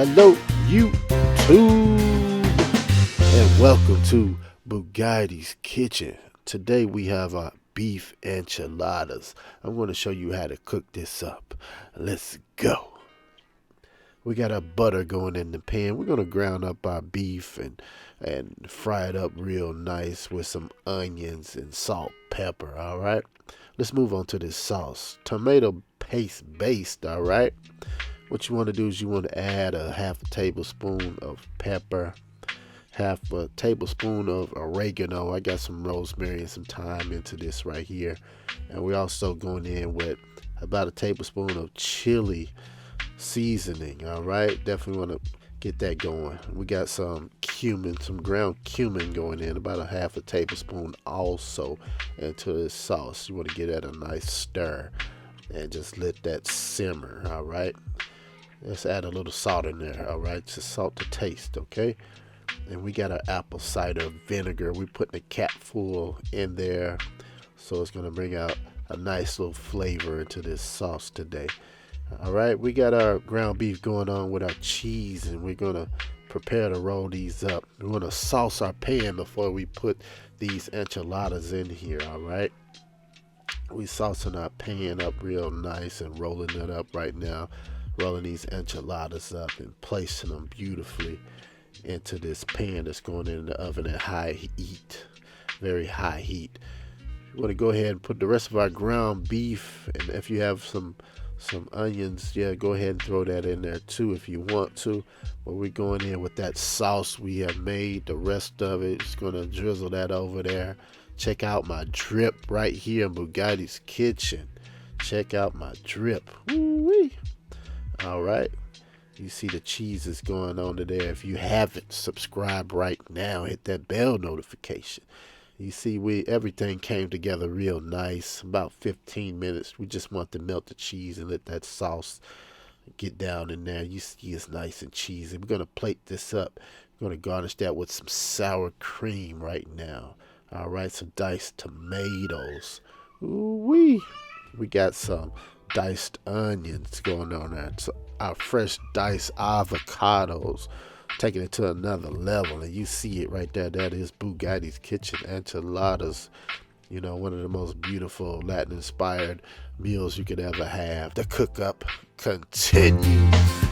Hello, YouTube, and welcome to Bugatti's Kitchen. Today we have our beef enchiladas. I'm going to show you how to cook this up. Let's go. We got our butter going in the pan. We're going to ground up our beef and fry it up real nice with some onions and salt, pepper, all right? Let's move on to this sauce. Tomato paste based, all right? What you want to do is you want to add a half a tablespoon of pepper, half a tablespoon of oregano. I got some rosemary and some thyme into this right here. And we're also going in with about a tablespoon of chili seasoning, all right? Definitely want to get that going. We got some cumin, some ground cumin going in, about a half a tablespoon also into this sauce. You want to get that a nice stir and just let that simmer, all right? Let's add a little salt in there, all right? Just salt to taste, okay? And we got our apple cider vinegar. We're putting a cap full in there, so it's going to bring out a nice little flavor into this sauce today. All right, we got our ground beef going on with our cheese, and we're going to prepare to roll these up. We're going to sauce our pan before we put these enchiladas in here, all right? We saucing our pan up real nice and rolling it up right now. Rolling these enchiladas up and placing them beautifully into this pan that's going in the oven at high heat, very high heat. We want to go ahead and put the rest of our ground beef, and if you have some onions, yeah, go ahead and throw that in there too if you want to. But we're going in with that sauce we have made. The rest of it is going to drizzle that over there. Check out my drip right here in Bugatti's Kitchen. Check out my drip. Woo-wee. All right, you see the cheese is going on there. If you haven't, subscribe right now, hit that bell notification. You see, everything came together real nice. About 15 minutes. We just want to melt the cheese and let that sauce get down in there. You see it's nice and cheesy. We're going to plate this up. We're going to garnish that with some sour cream right now. All right, some diced tomatoes. Ooh-wee. We got some diced onions going on there. So our fresh diced avocados, taking it to another level, and you see it right there. That is Bugatti's Kitchen enchiladas. You know, one of the most beautiful Latin inspired meals you could ever have. The cook up continues.